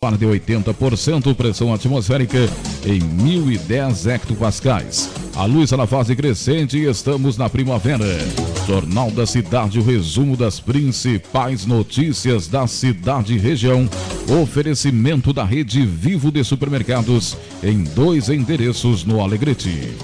de 80%, pressão atmosférica em 1010 hectopascais. A luz na fase crescente e estamos na primavera. Jornal da Cidade, o resumo das principais notícias da cidade e região. Oferecimento da Rede Vivo de Supermercados em 2 endereços no Alegrete.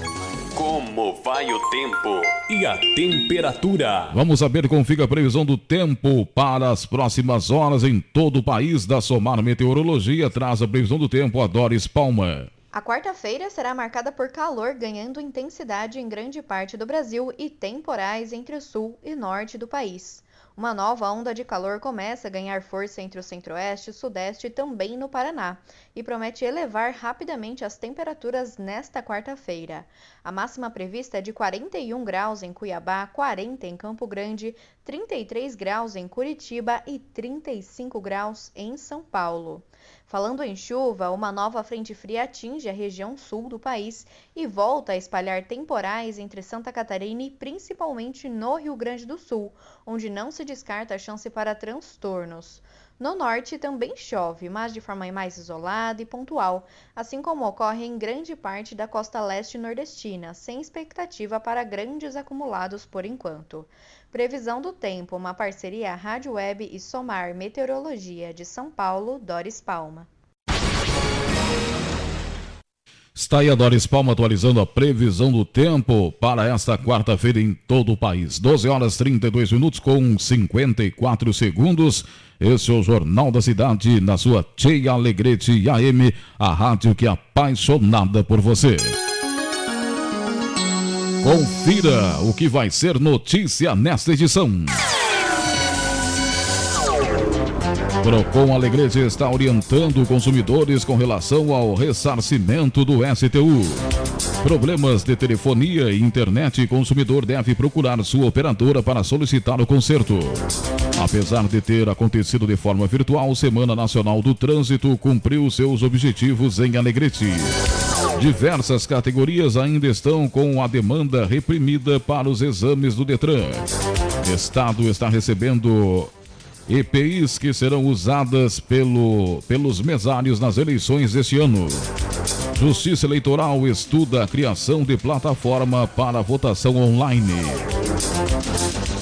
Como vai o tempo e a temperatura? Vamos saber como fica a previsão do tempo para as próximas horas em todo o país. Da Somar Meteorologia traz a previsão do tempo a Doris Palma. A quarta-feira será marcada por calor, ganhando intensidade em grande parte do Brasil e temporais entre o sul e norte do país. Uma nova onda de calor começa a ganhar força entre o centro-oeste e sudeste e também no Paraná, e promete elevar rapidamente as temperaturas nesta quarta-feira. A máxima prevista é de 41 graus em Cuiabá, 40 em Campo Grande, 33 graus em Curitiba e 35 graus em São Paulo. Falando em chuva, uma nova frente fria atinge a região sul do país e volta a espalhar temporais entre Santa Catarina e principalmente no Rio Grande do Sul, onde não se descarta a chance para transtornos. No norte também chove, mas de forma mais isolada e pontual, assim como ocorre em grande parte da costa leste nordestina, sem expectativa para grandes acumulados por enquanto. Previsão do tempo, uma parceria Rádio Web e Somar Meteorologia de São Paulo, Doris Palma. Está aí a Doris Palma atualizando a previsão do tempo para esta quarta-feira em todo o país. 12 horas 32 minutos com 54 segundos. Esse é o Jornal da Cidade na sua Tia Alegrete AM, a rádio que é apaixonada por você. Confira o que vai ser notícia nesta edição. Procon Alegrete está orientando consumidores com relação ao ressarcimento do STU. Problemas de telefonia e internet, consumidor deve procurar sua operadora para solicitar o conserto. Apesar de ter acontecido de forma virtual, Semana Nacional do Trânsito cumpriu seus objetivos em Alegrete. Diversas categorias ainda estão com a demanda reprimida para os exames do Detran. Estado está recebendo EPIs que serão usadas pelos mesários nas eleições deste ano. Justiça Eleitoral estuda a criação de plataforma para votação online.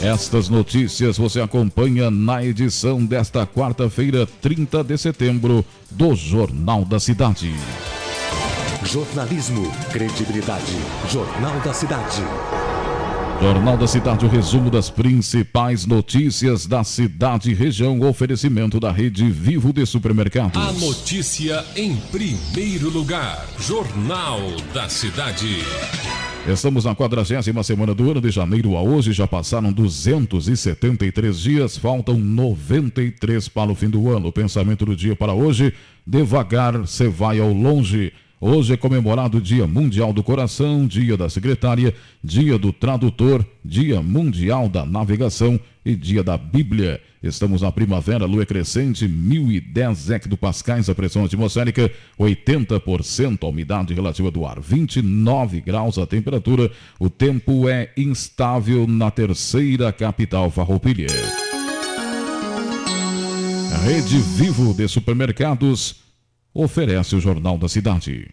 Estas notícias você acompanha na edição desta quarta-feira, 30 de setembro, do Jornal da Cidade. Jornalismo, credibilidade. Jornal da Cidade. Jornal da Cidade, o resumo das principais notícias da cidade e região. Oferecimento da Rede Vivo de Supermercados. A notícia em primeiro lugar. Jornal da Cidade. Estamos na 40ª semana do ano, de janeiro a hoje. Já passaram 273 dias, faltam 93 para o fim do ano. O pensamento do dia para hoje: devagar você vai ao longe. Hoje é comemorado o Dia Mundial do Coração, Dia da Secretária, Dia do Tradutor, Dia Mundial da Navegação e Dia da Bíblia. Estamos na primavera, lua crescente, 1010 hectopascais, a pressão atmosférica, 80% a umidade relativa do ar, 29 graus a temperatura. O tempo é instável na terceira capital farroupilha. Rede Vivo de Supermercados oferece o Jornal da Cidade.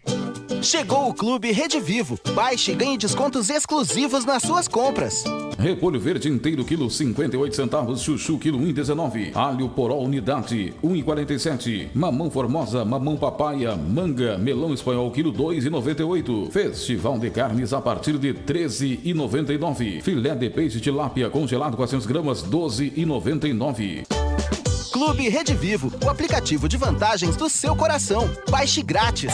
Chegou o Clube Rede Vivo. Baixe e ganhe descontos exclusivos nas suas compras. Repolho verde inteiro, quilo 58 centavos. Chuchu, quilo 1,19. Alho poró, unidade, 1,47. Mamão formosa, mamão papaya, manga, melão espanhol, quilo 2,98. Festival de carnes a partir de 13,99. Filé de peixe tilápia congelado 400 gramas, 12,99. Clube Rede Vivo, o aplicativo de vantagens do seu coração. Baixe grátis.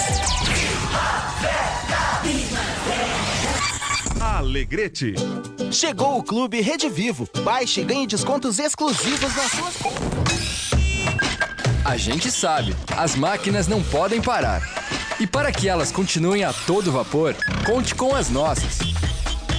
Alegrete. Chegou o Clube Rede Vivo. Baixe e ganhe descontos exclusivos nas suas compras. A gente sabe, as máquinas não podem parar. E para que elas continuem a todo vapor, conte com as nossas.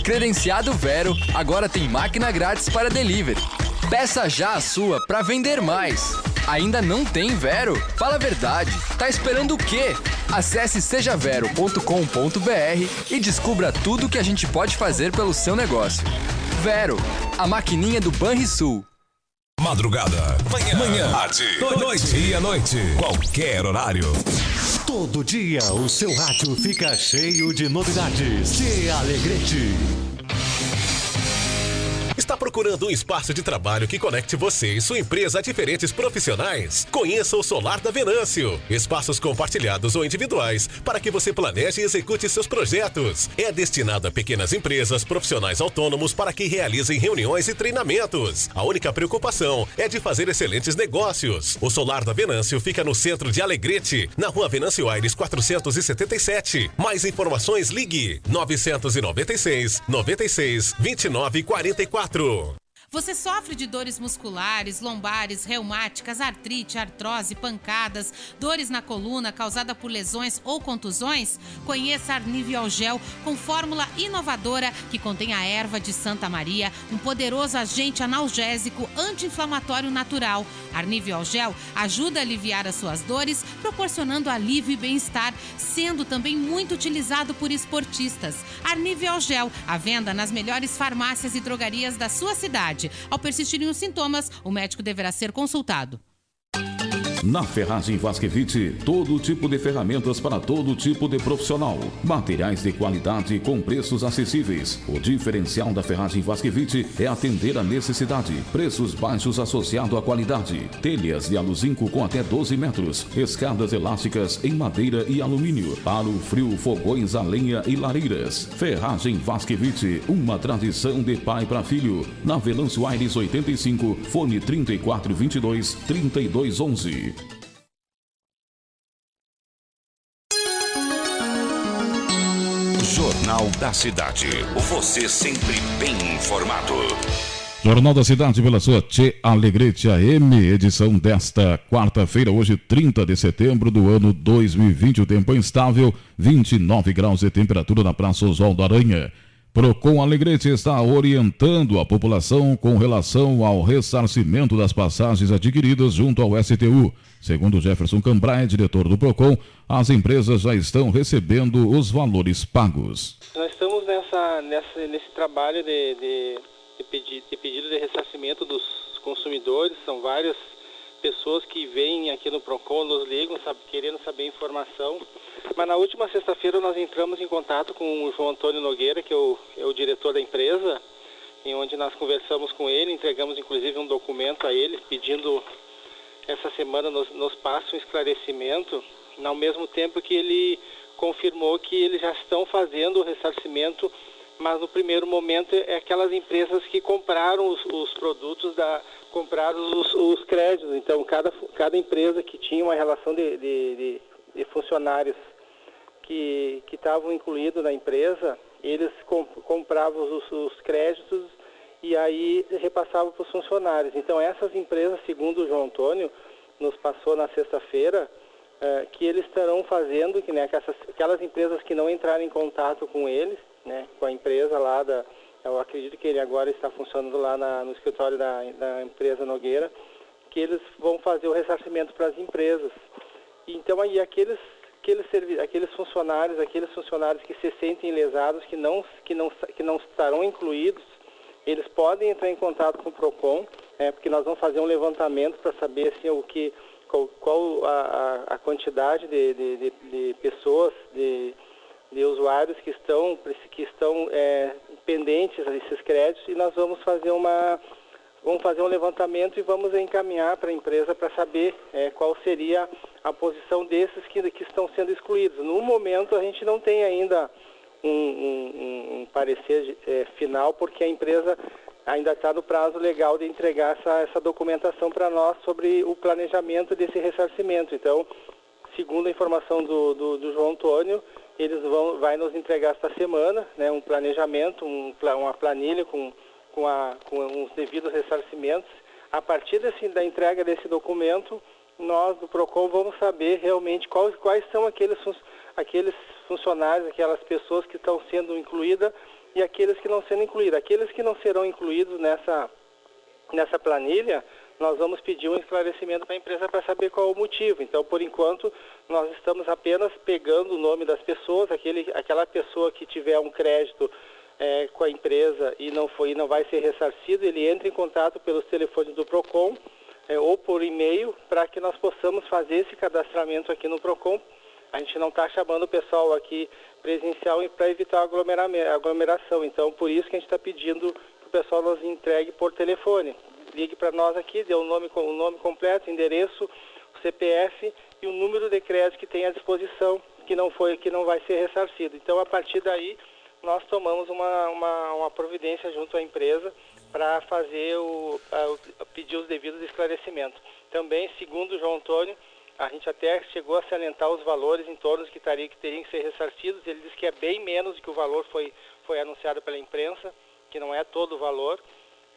Credenciado Vero, agora tem máquina grátis para delivery. Peça já a sua para vender mais. Ainda não tem Vero? Fala a verdade. Tá esperando o quê? Acesse sejavero.com.br e descubra tudo que a gente pode fazer pelo seu negócio. Vero, a maquininha do Banrisul. madrugada, manhã, tarde, noite e à noite, qualquer horário. Todo dia o seu rádio fica cheio de novidades. Tchê Alegrete. Está procurando um espaço de trabalho que conecte você e sua empresa a diferentes profissionais? Conheça o Solar da Venâncio. Espaços compartilhados ou individuais para que você planeje e execute seus projetos. É destinado a pequenas empresas, profissionais autônomos para que realizem reuniões e treinamentos. A única preocupação é de fazer excelentes negócios. O Solar da Venâncio fica no centro de Alegrete, na rua Venâncio Aires 477. Mais informações, ligue 996 96 29 44. Você sofre de dores musculares, lombares, reumáticas, artrite, artrose, pancadas, dores na coluna causada por lesões ou contusões? Conheça Arniviol Gel com fórmula inovadora que contém a erva de Santa Maria, um poderoso agente analgésico anti-inflamatório natural. Arniviol Gel ajuda a aliviar as suas dores, proporcionando alívio e bem-estar, sendo também muito utilizado por esportistas. Arniviol Gel, à venda nas melhores farmácias e drogarias da sua cidade. Ao persistirem os sintomas, o médico deverá ser consultado. Na Ferragem Vasquevite, todo tipo de ferramentas para todo tipo de profissional. Materiais de qualidade com preços acessíveis. O diferencial da Ferragem Vasquevite é atender a necessidade. Preços baixos associado à qualidade. Telhas de aluzinco com até 12 metros. Escadas elásticas em madeira e alumínio. Para o frio, fogões a lenha e lareiras. Ferragem Vasquevite, uma tradição de pai para filho. Na Venâncio Aires 85, fone 3422 3211. Jornal da Cidade. Você sempre bem informado. Jornal da Cidade pela sua Tchê Alegrete AM, edição desta quarta-feira, hoje 30 de setembro do ano 2020. O tempo é instável, 29 graus de temperatura na Praça Oswaldo Aranha. Procon Alegrete está orientando a população com relação ao ressarcimento das passagens adquiridas junto ao STU. Segundo Jefferson Cambrai, diretor do Procon, as empresas já estão recebendo os valores pagos. Nós estamos nesse trabalho de pedido de ressarcimento dos consumidores. São várias pessoas que vêm aqui no Procon, nos ligam, querendo saber informação. Mas na última sexta-feira nós entramos em contato com o João Antônio Nogueira, que é o diretor da empresa, em onde nós conversamos com ele, entregamos inclusive um documento a ele, pedindo essa semana nos passe um esclarecimento, ao mesmo tempo que ele confirmou que eles já estão fazendo o ressarcimento, mas no primeiro momento é aquelas empresas que compraram os produtos, compraram os créditos. Então cada empresa que tinha uma relação de funcionários que estavam incluídos na empresa, eles compravam os créditos e aí repassavam para os funcionários. Então essas empresas, segundo o João Antônio, nos passou na sexta-feira, que eles estarão fazendo, que, né, aquelas empresas que não entraram em contato com eles, né, com a empresa lá eu acredito que ele agora está funcionando lá no escritório da empresa Nogueira, que eles vão fazer o ressarcimento para as empresas. Então aí aqueles funcionários que se sentem lesados, que não estarão incluídos, eles podem entrar em contato com o Procon, porque nós vamos fazer um levantamento para saber assim, qual a quantidade de pessoas, de usuários que estão pendentes desses créditos, e nós vamos fazer um levantamento e vamos encaminhar para a empresa para saber qual seria a posição desses que estão sendo excluídos. No momento a gente não tem ainda um parecer final, porque a empresa ainda está no prazo legal de entregar essa documentação para nós sobre o planejamento desse ressarcimento. Então, segundo a informação do João Antônio, eles vai nos entregar esta semana, né, um planejamento, uma planilha com os devidos ressarcimentos. A partir da entrega desse documento, nós do Procon vamos saber realmente quais são aqueles funcionários, aquelas pessoas que estão sendo incluídas e aqueles que não sendo incluídos. Aqueles que não serão incluídos nessa planilha, nós vamos pedir um esclarecimento para a empresa para saber qual é o motivo. Então, por enquanto, nós estamos apenas pegando o nome das pessoas, aquela pessoa que tiver um crédito com a empresa e não vai ser ressarcido, ele entra em contato pelos telefones do PROCON ou por e-mail para que nós possamos fazer esse cadastramento aqui no PROCON. A gente não está chamando o pessoal aqui presencial para evitar aglomeração. Então, por isso que a gente está pedindo que o pessoal nos entregue por telefone. Ligue para nós aqui, dê o nome completo, endereço, o CPF e o número de crédito que tem à disposição, que não vai ser ressarcido. Então, a partir daí, nós tomamos uma providência junto à empresa para pedir os devidos esclarecimentos. Também, segundo o João Antônio, a gente até chegou a salientar os valores em torno que teriam que ser ressarcidos. Ele disse que é bem menos do que o valor foi anunciado pela imprensa, que não é todo o valor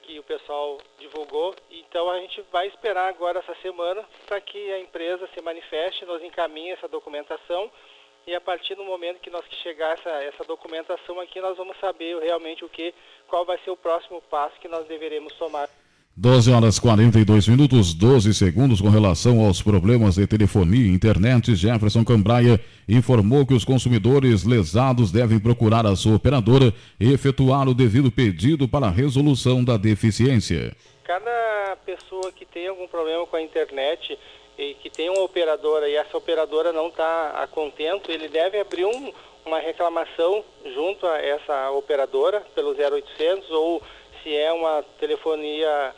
que o pessoal divulgou. Então a gente vai esperar agora essa semana para que a empresa se manifeste, nos encaminhe essa documentação e a partir do momento que chegar essa documentação aqui, nós vamos saber realmente qual vai ser o próximo passo que nós deveremos tomar. 12 horas 42 minutos, 12 segundos com relação aos problemas de telefonia e internet. Jefferson Cambraia informou que os consumidores lesados devem procurar a sua operadora e efetuar o devido pedido para a resolução da deficiência. Cada pessoa que tem algum problema com a internet e que tem uma operadora e essa operadora não está a contento, ele deve abrir uma reclamação junto a essa operadora pelo 0800 ou se é uma telefonia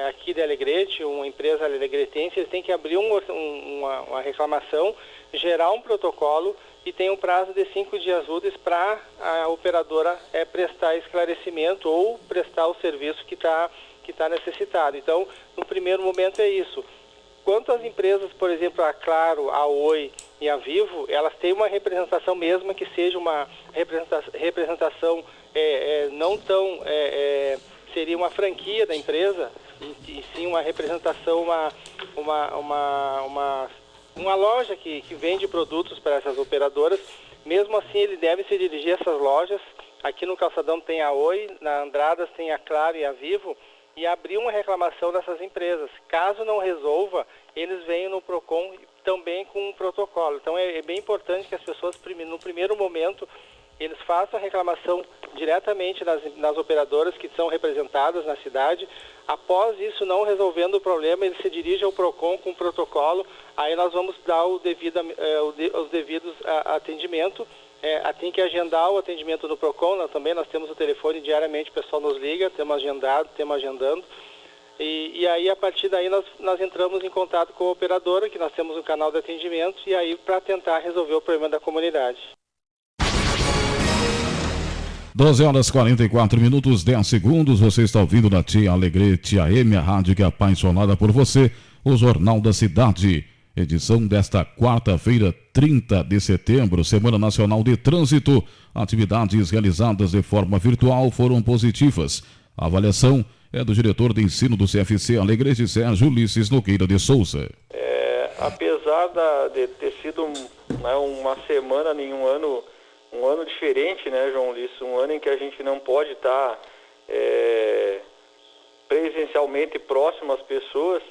aqui de Alegrete, uma empresa alegretense, eles têm que abrir uma reclamação, gerar um protocolo e tem um prazo de 5 dias úteis para a operadora prestar esclarecimento ou prestar o serviço que tá necessitado. Então, no primeiro momento é isso. Quanto às empresas, por exemplo, a Claro, a Oi e a Vivo, elas têm uma representação mesmo que seja uma representação não tão... seria uma franquia da empresa, e sim uma representação, uma loja que vende produtos para essas operadoras. Mesmo assim, ele deve se dirigir a essas lojas. Aqui no Calçadão tem a Oi, na Andradas tem a Claro e a Vivo, e abrir uma reclamação dessas empresas. Caso não resolva, eles venham no PROCON também com um protocolo. Então é bem importante que as pessoas, no primeiro momento, eles façam a reclamação diretamente nas operadoras que são representadas na cidade. Após isso, não resolvendo o problema, eles se dirigem ao PROCON com um protocolo. Aí nós vamos dar os devidos atendimento. Tem que agendar o atendimento no PROCON. Nós temos o telefone diariamente, o pessoal nos liga, temos agendando. E aí, a partir daí, nós entramos em contato com a operadora, que nós temos um canal de atendimento, e aí para tentar resolver o problema da comunidade. 12 horas 44 minutos, 10 segundos. Você está ouvindo na Tia Alegrete AM, a rádio que é apaixonada por você, o Jornal da Cidade. Edição desta quarta-feira, 30 de setembro, Semana Nacional de Trânsito. Atividades realizadas de forma virtual foram positivas. A avaliação é do diretor de ensino do CFC Alegrete, Sérgio Ulisses Nogueira de Souza. Apesar de ter sido uma semana, um ano diferente, né, João Ulisses? Um ano em que a gente não pode estar presencialmente próximo às pessoas.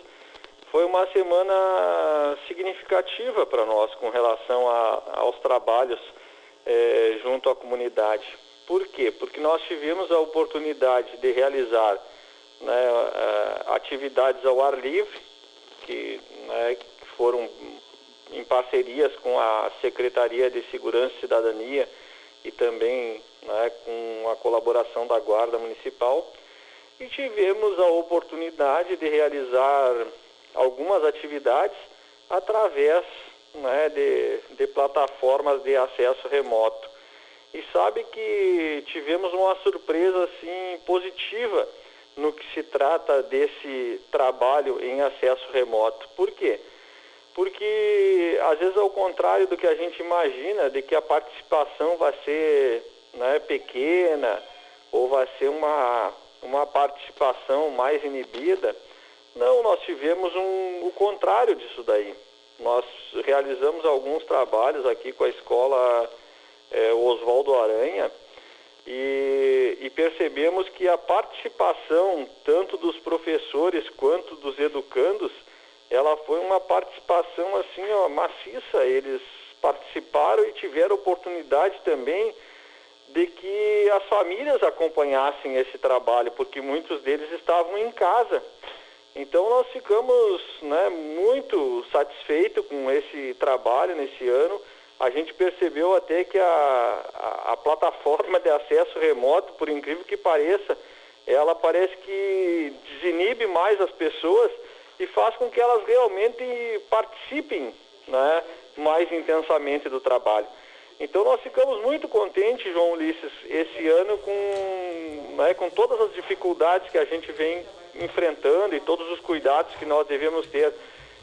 Foi uma semana significativa para nós com relação aos trabalhos junto à comunidade. Por quê? Porque nós tivemos a oportunidade de realizar atividades ao ar livre, que foram em parcerias com a Secretaria de Segurança e Cidadania e também com a colaboração da Guarda Municipal. E tivemos a oportunidade de realizar algumas atividades através de plataformas de acesso remoto. E sabe que tivemos uma surpresa assim, positiva no que se trata desse trabalho em acesso remoto. Por quê? Porque, às vezes, ao contrário do que a gente imagina, de que a participação vai ser pequena ou vai ser uma participação mais inibida, não, nós tivemos o contrário disso daí. Nós realizamos alguns trabalhos aqui com a escola Oswaldo Aranha e percebemos que a participação tanto dos professores quanto dos educandos, ela foi uma participação assim, maciça. Eles participaram e tiveram oportunidade também de que as famílias acompanhassem esse trabalho, porque muitos deles estavam em casa. Então nós ficamos, né, muito satisfeitos com esse trabalho nesse ano. A gente percebeu até que a plataforma de acesso remoto, por incrível que pareça, ela parece que desinibe mais as pessoas e faz com que elas realmente participem, né, mais intensamente do trabalho. Então nós ficamos muito contentes, João Ulisses, esse ano com todas as dificuldades que a gente vem enfrentando e todos os cuidados que nós devemos ter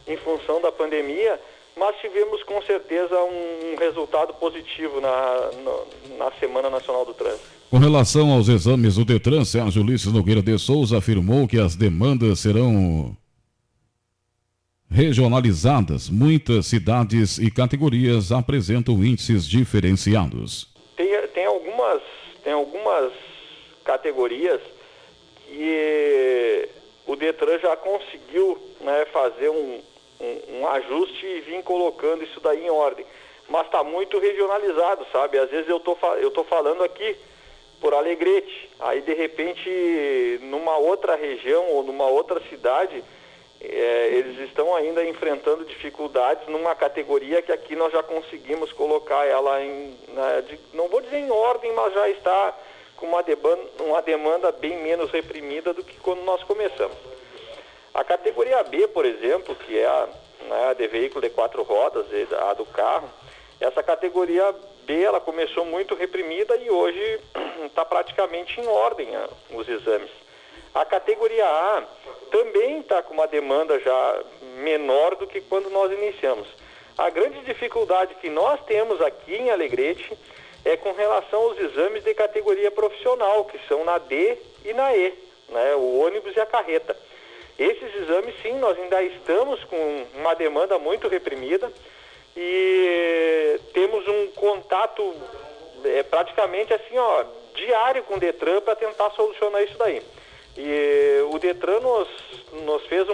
em função da pandemia, mas tivemos com certeza um resultado positivo na Semana Nacional do Trânsito. Com relação aos exames do Detran, Sérgio Ulisses Nogueira de Souza afirmou que as demandas serão regionalizadas. Muitas cidades e categorias apresentam índices diferenciados. Tem algumas categorias que o Detran já conseguiu, né, fazer um ajuste e vir colocando isso daí em ordem. Mas está muito regionalizado, sabe? Às vezes eu tô falando aqui por Alegrete, aí de repente numa outra região ou numa outra cidade, eles estão ainda enfrentando dificuldades numa categoria que aqui nós já conseguimos colocar ela não vou dizer em ordem, mas já está com uma demanda bem menos reprimida do que quando nós começamos. A categoria B, por exemplo, que é a de veículo de 4 rodas, a do carro, essa categoria B ela começou muito reprimida e hoje está praticamente em ordem os exames. A categoria A também está com uma demanda já menor do que quando nós iniciamos. A grande dificuldade que nós temos aqui em Alegrete é com relação aos exames de categoria profissional, que são na D e na E, né, o ônibus e a carreta. Esses exames, sim, nós ainda estamos com uma demanda muito reprimida e temos um contato praticamente assim, diário com o Detran para tentar solucionar isso daí. E o Detran nos fez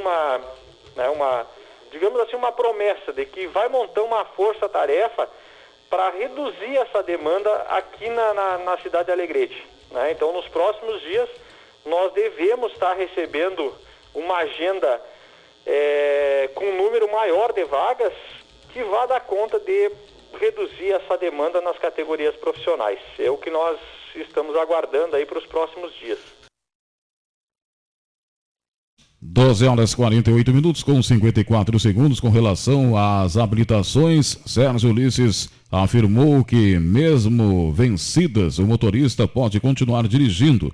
digamos assim, uma promessa de que vai montar uma força-tarefa para reduzir essa demanda aqui na cidade de Alegrete, né? Então, nos próximos dias, nós devemos estar recebendo uma agenda com um número maior de vagas que vai dar conta de reduzir essa demanda nas categorias profissionais. É o que nós estamos aguardando aí para os próximos dias. 12h48 com 54 segundos. Com relação às habilitações, Sérgio Ulisses afirmou que mesmo vencidas, o motorista pode continuar dirigindo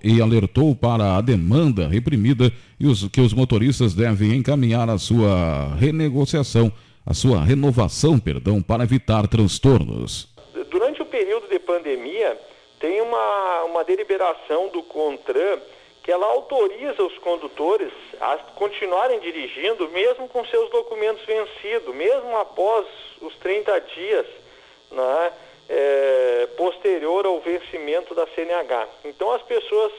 e alertou para a demanda reprimida e que os motoristas devem encaminhar a sua renovação, para evitar transtornos. Durante o período de pandemia, tem uma deliberação do CONTRAN que ela autoriza os condutores a continuarem dirigindo mesmo com seus documentos vencidos, mesmo após os 30 dias, né, posterior ao vencimento da CNH. Então as pessoas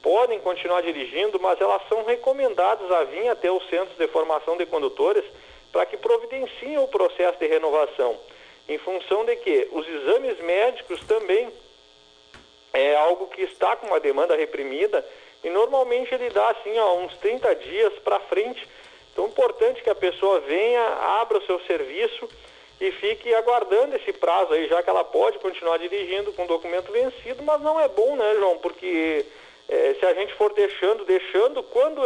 podem continuar dirigindo, mas elas são recomendadas a vir até os centros de formação de condutores para que providenciem o processo de renovação, em função de que os exames médicos também é algo que está com uma demanda reprimida e normalmente ele dá assim, uns 30 dias para frente. Então é importante que a pessoa venha, abra o seu serviço e fique aguardando esse prazo aí, já que ela pode continuar dirigindo com o documento vencido, mas não é bom, né, João? Porque se a gente for deixando, quando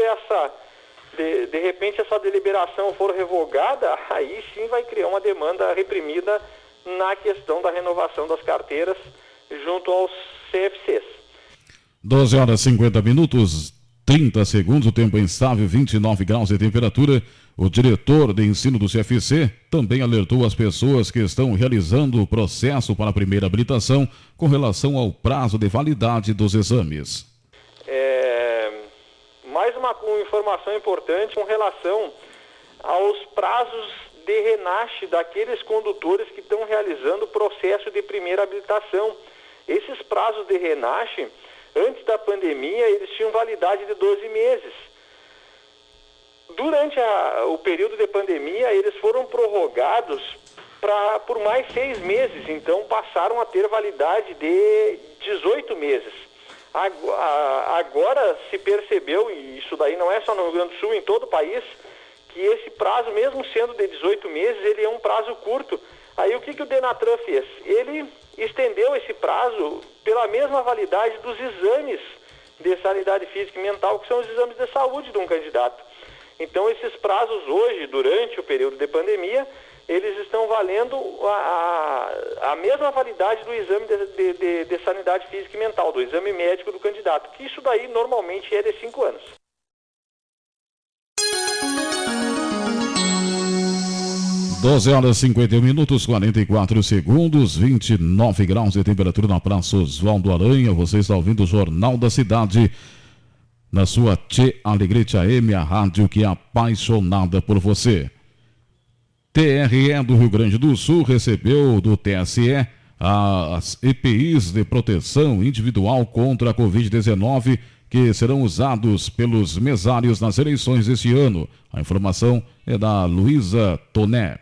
de repente essa deliberação for revogada, aí sim vai criar uma demanda reprimida na questão da renovação das carteiras junto aos CFCs. 12h50, 30 segundos, o tempo é instável, 29 graus de temperatura. O diretor de ensino do CFC também alertou as pessoas que estão realizando o processo para a primeira habilitação com relação ao prazo de validade dos exames. Mais uma informação importante com relação aos prazos de renache daqueles condutores que estão realizando o processo de primeira habilitação. Esses prazos de renache, antes da pandemia, eles tinham validade de 12 meses. Durante o período de pandemia, eles foram prorrogados por mais 6 meses, então passaram a ter validade de 18 meses. Agora se percebeu, e isso daí não é só no Rio Grande do Sul, em todo o país, que esse prazo, mesmo sendo de 18 meses, ele é um prazo curto. Aí o que o Denatran fez? Ele estendeu esse prazo pela mesma validade dos exames de sanidade física e mental, que são os exames de saúde de um candidato. Então esses prazos hoje, durante o período de pandemia, eles estão valendo a mesma validade do exame de sanidade física e mental, do exame médico do candidato, que isso daí normalmente é de 5 anos. Doze horas 51 minutos, 44 segundos, 29 graus de temperatura na Praça Oswaldo Aranha. Você está ouvindo o Jornal da Cidade na sua Tchê Alegrete AM, a rádio que é apaixonada por você. TRE do Rio Grande do Sul recebeu do TSE as EPIs de proteção individual contra a Covid-19 que serão usados pelos mesários nas eleições deste ano. A informação é da Luísa Toné.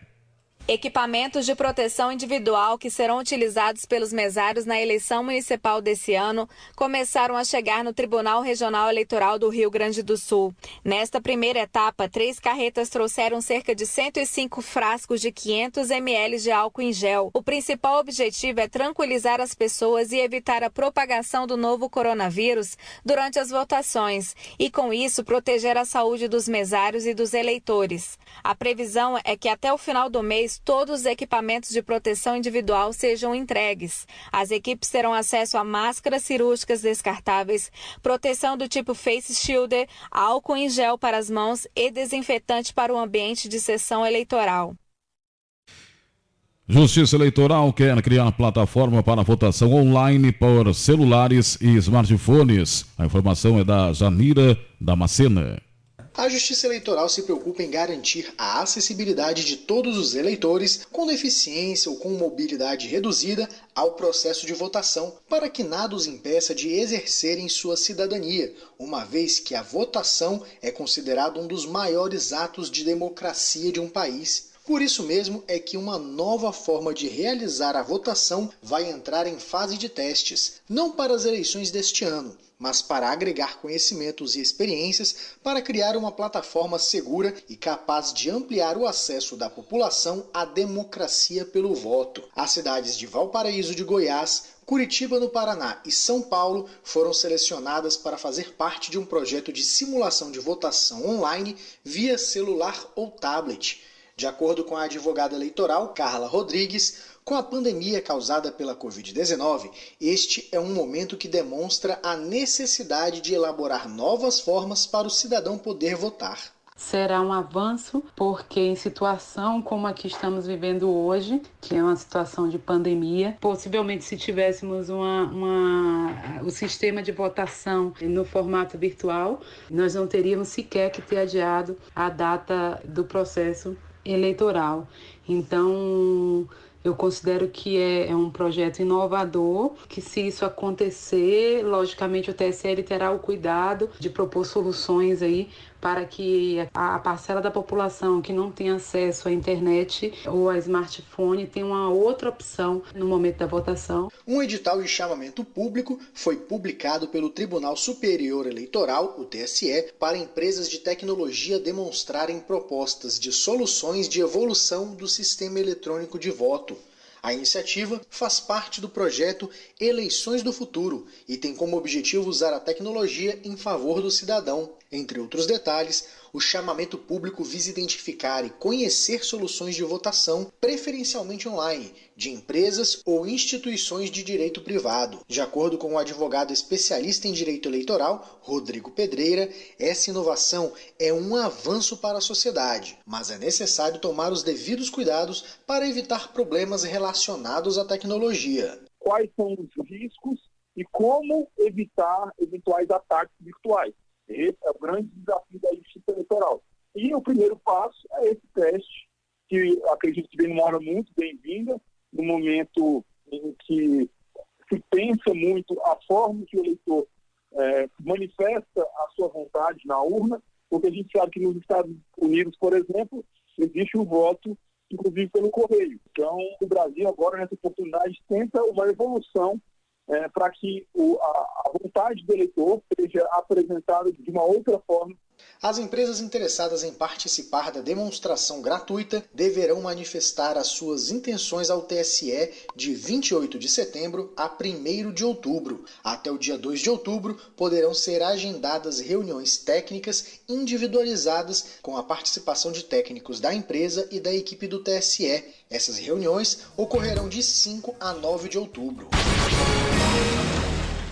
Equipamentos de proteção individual que serão utilizados pelos mesários na eleição municipal desse ano começaram a chegar no Tribunal Regional Eleitoral do Rio Grande do Sul. Nesta primeira etapa, 3 carretas trouxeram cerca de 105 frascos de 500 ml de álcool em gel. O principal objetivo é tranquilizar as pessoas e evitar a propagação do novo coronavírus durante as votações e, com isso, proteger a saúde dos mesários e dos eleitores. A previsão é que até o final do mês todos os equipamentos de proteção individual sejam entregues. As equipes terão acesso a máscaras cirúrgicas descartáveis, proteção do tipo Face Shielder, álcool em gel para as mãos e desinfetante para o ambiente de sessão eleitoral. Justiça Eleitoral quer criar plataforma para votação online por celulares e smartphones. A informação é da Janira Damascena. A Justiça Eleitoral se preocupa em garantir a acessibilidade de todos os eleitores com deficiência ou com mobilidade reduzida ao processo de votação, para que nada os impeça de exercerem sua cidadania, uma vez que a votação é considerada um dos maiores atos de democracia de um país. Por isso mesmo é que uma nova forma de realizar a votação vai entrar em fase de testes, não para as eleições deste ano, mas para agregar conhecimentos e experiências para criar uma plataforma segura e capaz de ampliar o acesso da população à democracia pelo voto. As cidades de Valparaíso de Goiás, Curitiba no Paraná e São Paulo foram selecionadas para fazer parte de um projeto de simulação de votação online via celular ou tablet. De acordo com a advogada eleitoral Carla Rodrigues, com a pandemia causada pela Covid-19, este é um momento que demonstra a necessidade de elaborar novas formas para o cidadão poder votar. Será um avanço porque em situação como a que estamos vivendo hoje, que é uma situação de pandemia, possivelmente se tivéssemos o sistema de votação no formato virtual, nós não teríamos sequer que ter adiado a data do processo eleitoral. Então, eu considero que é um projeto inovador, que se isso acontecer, logicamente o TSE terá o cuidado de propor soluções aí para que a parcela da população que não tem acesso à internet ou a smartphone tenha uma outra opção no momento da votação. Um edital de chamamento público foi publicado pelo Tribunal Superior Eleitoral, o TSE, para empresas de tecnologia demonstrarem propostas de soluções de evolução do sistema eletrônico de voto. A iniciativa faz parte do projeto Eleições do Futuro e tem como objetivo usar a tecnologia em favor do cidadão. Entre outros detalhes, o chamamento público visa identificar e conhecer soluções de votação, preferencialmente online, de empresas ou instituições de direito privado. De acordo com o advogado especialista em direito eleitoral, Rodrigo Pedreira, essa inovação é um avanço para a sociedade, mas é necessário tomar os devidos cuidados para evitar problemas relacionados à tecnologia. Quais são os riscos e como evitar eventuais ataques virtuais? Esse é o grande desafio da Justiça Eleitoral. E o primeiro passo é esse teste, que acredito que vem numa hora muito bem-vinda, no momento em que se pensa muito a forma que o eleitor manifesta a sua vontade na urna, porque a gente sabe que nos Estados Unidos, por exemplo, existe o voto inclusive pelo correio. Então, o Brasil agora, nessa oportunidade, tenta uma evolução para que a vontade do eleitor seja apresentada de uma outra forma. As empresas interessadas em participar da demonstração gratuita deverão manifestar as suas intenções ao TSE de 28 de setembro a 1º de outubro. Até o dia 2 de outubro, poderão ser agendadas reuniões técnicas individualizadas com a participação de técnicos da empresa e da equipe do TSE. Essas reuniões ocorrerão de 5 a 9 de outubro.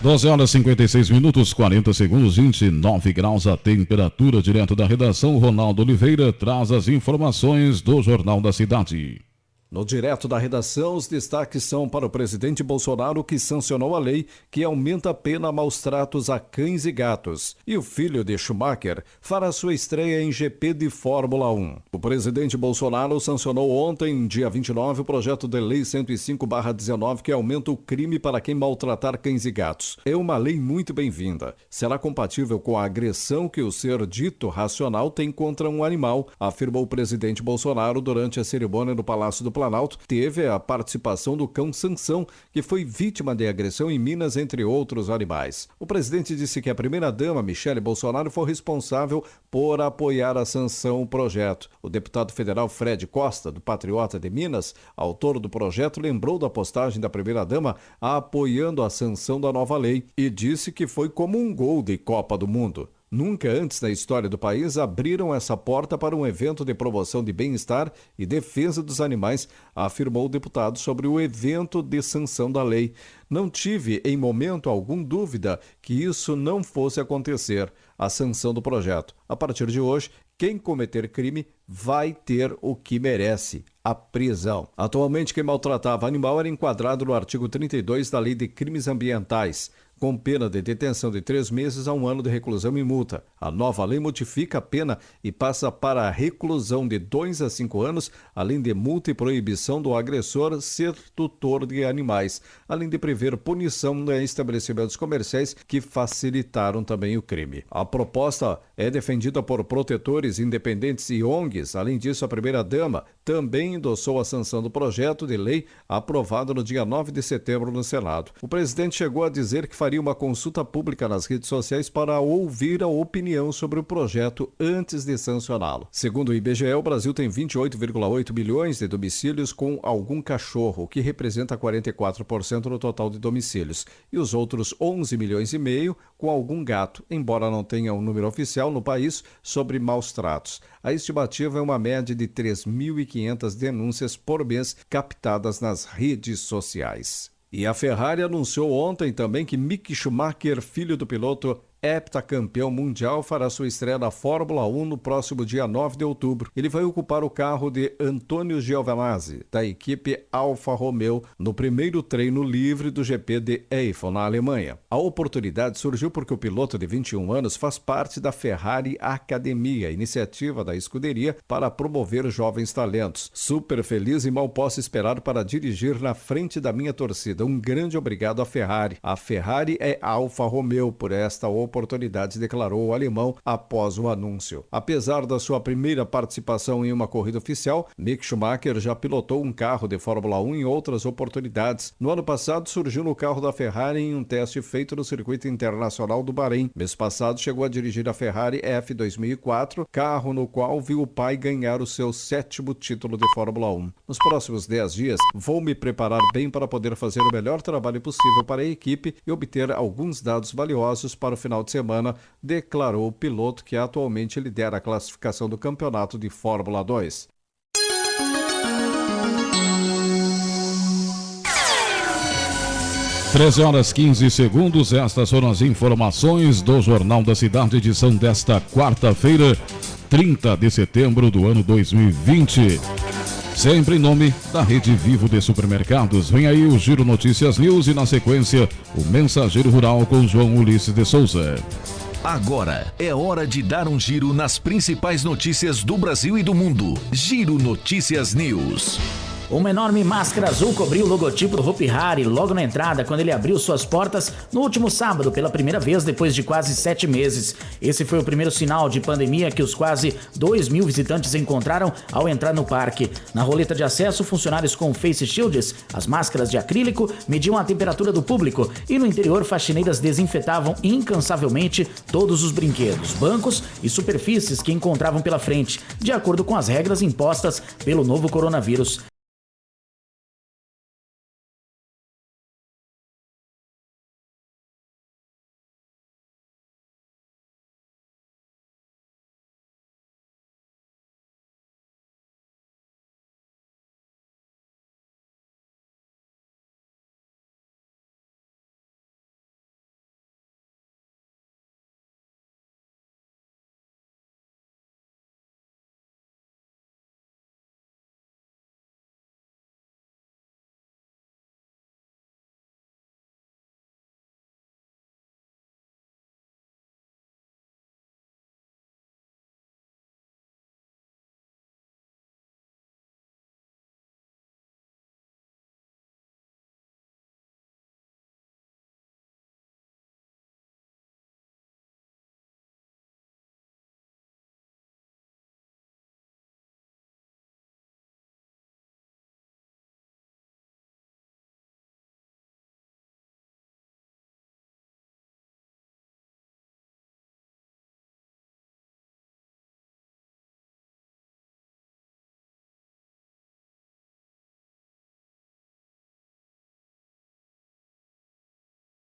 12 horas 56 minutos, 40 segundos, 29 graus a temperatura. Direto da redação, Ronaldo Oliveira traz as informações do Jornal da Cidade. No Direto da Redação, os destaques são para o presidente Bolsonaro, que sancionou a lei que aumenta a pena a maus-tratos a cães e gatos. E o filho de Schumacher fará sua estreia em GP de Fórmula 1. O presidente Bolsonaro sancionou ontem, dia 29, o projeto de lei 105/19, que aumenta o crime para quem maltratar cães e gatos. É uma lei muito bem-vinda. Será compatível com a agressão que o ser dito racional tem contra um animal, afirmou o presidente Bolsonaro durante a cerimônia no Palácio do Planalto. Teve a participação do cão Sansão, que foi vítima de agressão em Minas, entre outros animais. O presidente disse que a primeira-dama, Michele Bolsonaro, foi responsável por apoiar a sanção do projeto. O deputado federal Fred Costa, do Patriota de Minas, autor do projeto, lembrou da postagem da primeira-dama apoiando a sanção da nova lei e disse que foi como um gol de Copa do Mundo. Nunca antes na história do país abriram essa porta para um evento de promoção de bem-estar e defesa dos animais, afirmou o deputado sobre o evento de sanção da lei. Não tive, em momento algum, dúvida que isso não fosse acontecer, a sanção do projeto. A partir de hoje, quem cometer crime vai ter o que merece, a prisão. Atualmente, quem maltratava animal era enquadrado no artigo 32 da Lei de Crimes Ambientais, com pena de detenção de 3 meses a 1 ano de reclusão e multa. A nova lei modifica a pena e passa para a reclusão de 2 a 5 anos, além de multa e proibição do agressor ser tutor de animais, além de prever punição em estabelecimentos comerciais que facilitaram também o crime. A proposta é defendida por protetores independentes e ONGs. Além disso, a primeira-dama também endossou a sanção do projeto de lei aprovado no dia 9 de setembro no Senado. O presidente chegou a dizer que faria uma consulta pública nas redes sociais para ouvir a opinião sobre o projeto antes de sancioná-lo. Segundo o IBGE, o Brasil tem 28,8 milhões de domicílios com algum cachorro, o que representa 44% no total de domicílios, e os outros 11 milhões e meio com algum gato, embora não tenha um número oficial no país sobre maus-tratos. A estimativa é uma média de 3.500 denúncias por mês captadas nas redes sociais. E a Ferrari anunciou ontem também que Mick Schumacher, filho do piloto heptacampeão mundial, fará sua estreia na Fórmula 1 no próximo dia 9 de outubro. Ele vai ocupar o carro de Antonio Giovinazzi, da equipe Alfa Romeo, no primeiro treino livre do GP de Eiffel, na Alemanha. A oportunidade surgiu porque o piloto de 21 anos faz parte da Ferrari Academia, iniciativa da escuderia para promover jovens talentos. Super feliz e mal posso esperar para dirigir na frente da minha torcida. Um grande obrigado à Ferrari. A Ferrari é Alfa Romeo por esta oportunidade, declarou o alemão após o anúncio. Apesar da sua primeira participação em uma corrida oficial, Mick Schumacher já pilotou um carro de Fórmula 1 em outras oportunidades. No ano passado, surgiu no carro da Ferrari em um teste feito no circuito internacional do Bahrein. Mês passado, chegou a dirigir a Ferrari F2004, carro no qual viu o pai ganhar o seu 7º título de Fórmula 1. Nos próximos 10 dias, vou me preparar bem para poder fazer o melhor trabalho possível para a equipe e obter alguns dados valiosos para o final de semana, declarou o piloto que atualmente lidera a classificação do campeonato de Fórmula 2. Treze horas 15 segundos, estas foram as informações do Jornal da Cidade, edição desta quarta-feira, 30 de setembro do ano 2020. Sempre em nome da Rede Vivo de Supermercados. Vem aí o Giro Notícias News e, na sequência, o Mensageiro Rural com João Ulisses de Souza. Agora é hora de dar um giro nas principais notícias do Brasil e do mundo. Giro Notícias News. Uma enorme máscara azul cobriu o logotipo do Hopi Hari logo na entrada, quando ele abriu suas portas no último sábado, pela primeira vez depois de quase 7 meses. Esse foi o primeiro sinal de pandemia que os quase 2.000 visitantes encontraram ao entrar no parque. Na roleta de acesso, funcionários com face shields, as máscaras de acrílico, mediam a temperatura do público e no interior, faxineiras desinfetavam incansavelmente todos os brinquedos, bancos e superfícies que encontravam pela frente, de acordo com as regras impostas pelo novo coronavírus.